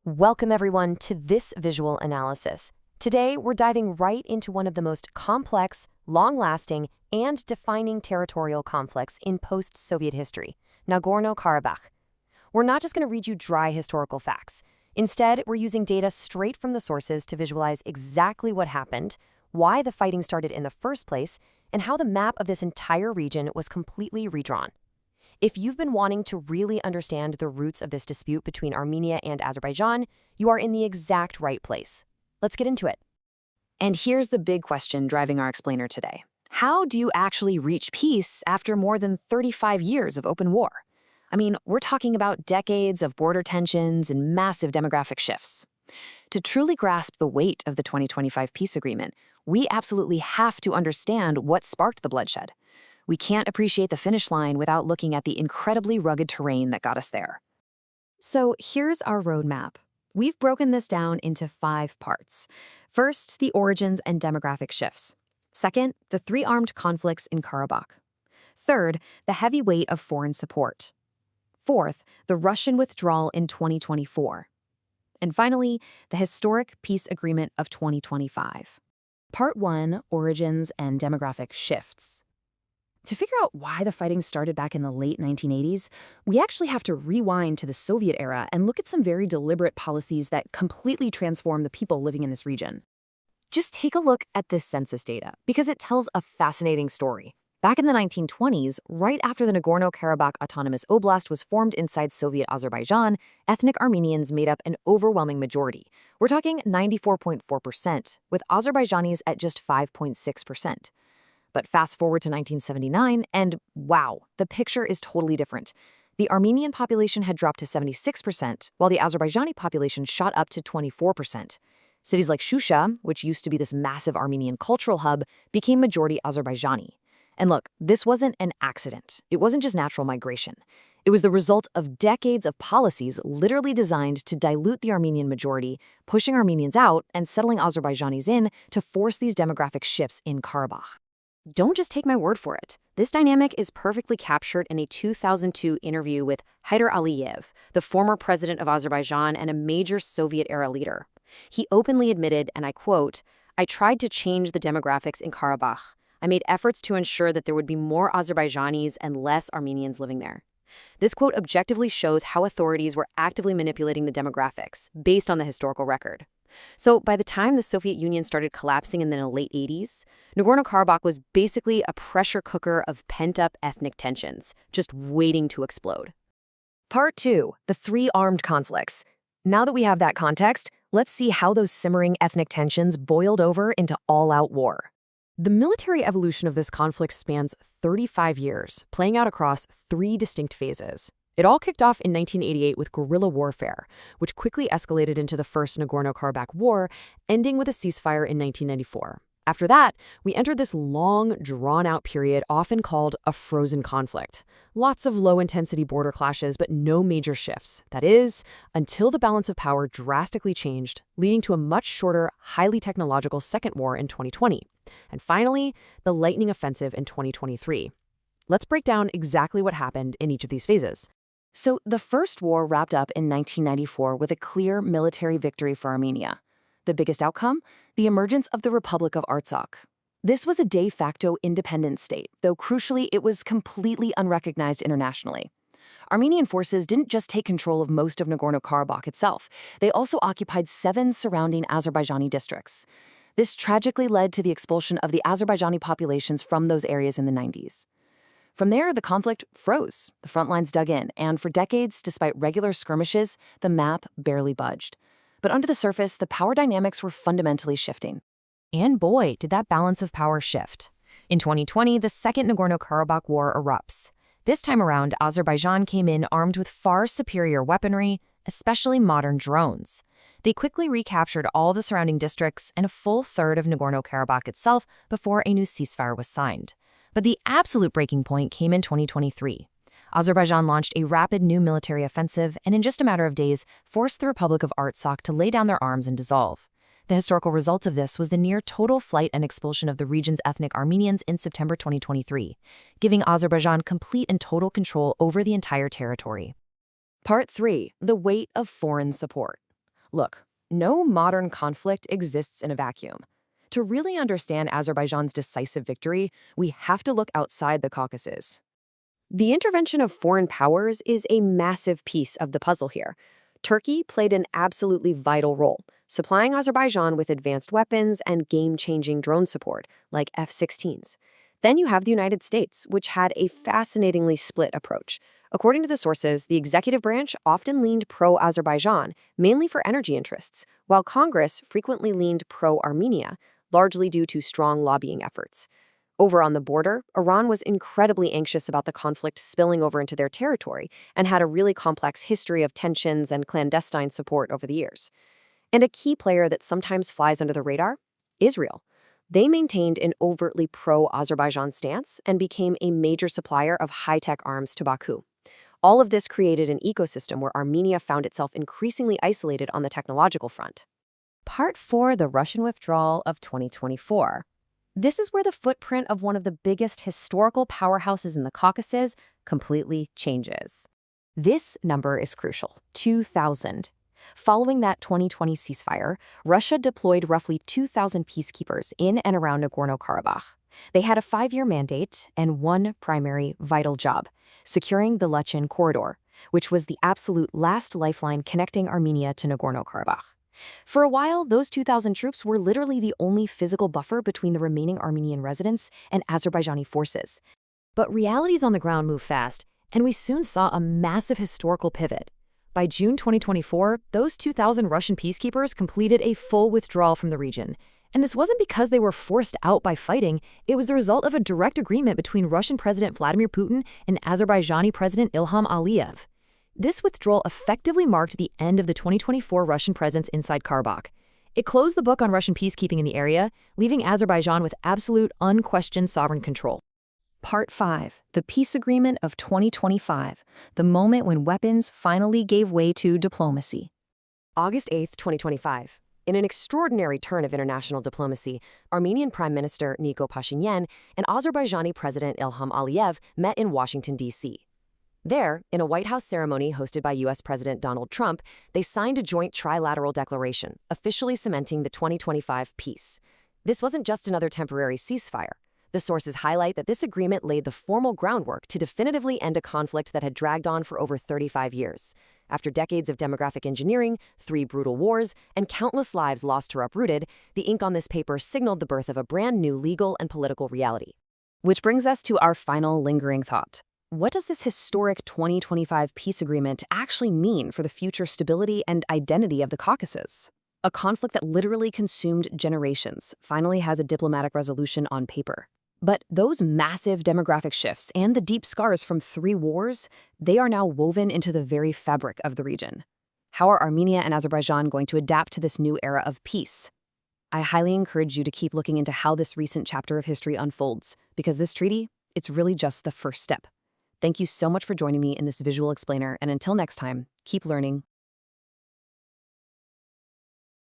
Welcome everyone to this visual analysis. Today, we're diving right into one of the most complex, long-lasting, and defining territorial conflicts in post-Soviet history, Nagorno-Karabakh. We're not just going to read you dry historical facts. Instead, we're using data straight from the sources to visualize exactly what happened, why the fighting started in the first place, and how the map of this entire region was completely redrawn. If you've been wanting to really understand the roots of this dispute between Armenia and Azerbaijan, you are in the exact right place. Let's get into it. And here's the big question driving our explainer today. How do you actually reach peace after more than 35 years of open war? I mean, we're talking about decades of border tensions and massive demographic shifts. To truly grasp the weight of the 2025 peace agreement, we absolutely have to understand what sparked the bloodshed. We can't appreciate the finish line without looking at the incredibly rugged terrain that got us there. So here's our roadmap. We've broken this down into 5 parts. First, the origins and demographic shifts. Second, the 3 armed conflicts in Karabakh. Third, the heavy weight of foreign support. Fourth, the Russian withdrawal in 2024. And finally, the historic peace agreement of 2025. Part 1, Origins and Demographic Shifts. To figure out why the fighting started back in the late 1980s, we actually have to rewind to the Soviet era and look at some very deliberate policies that completely transformed the people living in this region. Just take a look at this census data, because it tells a fascinating story. Back in the 1920s, right after the Nagorno-Karabakh Autonomous Oblast was formed inside Soviet Azerbaijan, ethnic Armenians made up an overwhelming majority. We're talking 94.4%, with Azerbaijanis at just 5.6%. But fast forward to 1979, and wow, the picture is totally different. The Armenian population had dropped to 76%, while the Azerbaijani population shot up to 24%. Cities like Shusha, which used to be this massive Armenian cultural hub, became majority Azerbaijani. And look, this wasn't an accident. It wasn't just natural migration. It was the result of decades of policies literally designed to dilute the Armenian majority, pushing Armenians out and settling Azerbaijanis in to force these demographic shifts in Karabakh. Don't just take my word for it. This dynamic is perfectly captured in a 2002 interview with Haidar Aliyev, the former president of Azerbaijan and a major Soviet-era leader. He openly admitted, and I quote, "I tried to change the demographics in Karabakh. I made efforts to ensure that there would be more Azerbaijanis and less Armenians living there." This quote objectively shows how authorities were actively manipulating the demographics, based on the historical record. So by the time the Soviet Union started collapsing in the late 80s, Nagorno-Karabakh was basically a pressure cooker of pent-up ethnic tensions, just waiting to explode. Part 2, the 3 armed conflicts. Now that we have that context, let's see how those simmering ethnic tensions boiled over into all-out war. The military evolution of this conflict spans 35 years, playing out across 3 distinct phases. It all kicked off in 1988 with guerrilla warfare, which quickly escalated into the First Nagorno-Karabakh War, ending with a ceasefire in 1994. After that, we entered this long, drawn-out period often called a frozen conflict. Lots of low-intensity border clashes, but no major shifts. That is, until the balance of power drastically changed, leading to a much shorter, highly technological second war in 2020. And finally, the lightning offensive in 2023. Let's break down exactly what happened in each of these phases. So the first war wrapped up in 1994 with a clear military victory for Armenia. The biggest outcome? The emergence of the Republic of Artsakh. This was a de facto independent state, though crucially it was completely unrecognized internationally. Armenian forces didn't just take control of most of Nagorno-Karabakh itself, they also occupied 7 surrounding Azerbaijani districts. This tragically led to the expulsion of the Azerbaijani populations from those areas in the 90s. From there, the conflict froze. The front lines dug in, and for decades, despite regular skirmishes, the map barely budged. But under the surface, the power dynamics were fundamentally shifting. And boy, did that balance of power shift. In 2020, the Second Nagorno-Karabakh War erupts. This time around, Azerbaijan came in armed with far superior weaponry, especially modern drones. They quickly recaptured all the surrounding districts and a full third of Nagorno-Karabakh itself before a new ceasefire was signed. But the absolute breaking point came in 2023. Azerbaijan launched a rapid new military offensive and in just a matter of days forced the Republic of Artsakh to lay down their arms and dissolve. The historical result of this was the near-total flight and expulsion of the region's ethnic Armenians in September 2023, giving Azerbaijan complete and total control over the entire territory. Part 3. The weight of foreign support. Look, no modern conflict exists in a vacuum. To really understand Azerbaijan's decisive victory, we have to look outside the Caucasus. The intervention of foreign powers is a massive piece of the puzzle here. Turkey played an absolutely vital role, supplying Azerbaijan with advanced weapons and game-changing drone support, like F-16s. Then you have the United States, which had a fascinatingly split approach. According to the sources, the executive branch often leaned pro-Azerbaijan, mainly for energy interests, while Congress frequently leaned pro-Armenia, largely due to strong lobbying efforts. Over on the border, Iran was incredibly anxious about the conflict spilling over into their territory and had a really complex history of tensions and clandestine support over the years. And a key player that sometimes flies under the radar? Israel. They maintained an overtly pro-Azerbaijan stance and became a major supplier of high-tech arms to Baku. All of this created an ecosystem where Armenia found itself increasingly isolated on the technological front. Part 4, the Russian withdrawal of 2024. This is where the footprint of one of the biggest historical powerhouses in the Caucasus completely changes. This number is crucial, 2,000. Following that 2020 ceasefire, Russia deployed roughly 2,000 peacekeepers in and around Nagorno-Karabakh. They had a 5-year mandate and one primary vital job, securing the Lachin corridor, which was the absolute last lifeline connecting Armenia to Nagorno-Karabakh. For a while, those 2,000 troops were literally the only physical buffer between the remaining Armenian residents and Azerbaijani forces. But realities on the ground move fast, and we soon saw a massive historical pivot. By June 2024, those 2,000 Russian peacekeepers completed a full withdrawal from the region. And this wasn't because they were forced out by fighting, it was the result of a direct agreement between Russian President Vladimir Putin and Azerbaijani President Ilham Aliyev. This withdrawal effectively marked the end of the 2024 Russian presence inside Karabakh. It closed the book on Russian peacekeeping in the area, leaving Azerbaijan with absolute, unquestioned sovereign control. Part 5, the Peace Agreement of 2025, the moment when weapons finally gave way to diplomacy. August 8, 2025. In an extraordinary turn of international diplomacy, Armenian Prime Minister Nikol Pashinyan and Azerbaijani President Ilham Aliyev met in Washington, D.C. There, in a White House ceremony hosted by U.S. President Donald Trump, they signed a joint trilateral declaration, officially cementing the 2025 peace. This wasn't just another temporary ceasefire. The sources highlight that this agreement laid the formal groundwork to definitively end a conflict that had dragged on for over 35 years. After decades of demographic engineering, 3 brutal wars, and countless lives lost or uprooted, the ink on this paper signaled the birth of a brand new legal and political reality. Which brings us to our final lingering thought. What does this historic 2025 peace agreement actually mean for the future stability and identity of the Caucasus? A conflict that literally consumed generations finally has a diplomatic resolution on paper. But those massive demographic shifts and the deep scars from 3 wars, they are now woven into the very fabric of the region. How are Armenia and Azerbaijan going to adapt to this new era of peace? I highly encourage you to keep looking into how this recent chapter of history unfolds, because this treaty, it's really just the first step. Thank you so much for joining me in this visual explainer, and until next time, keep learning,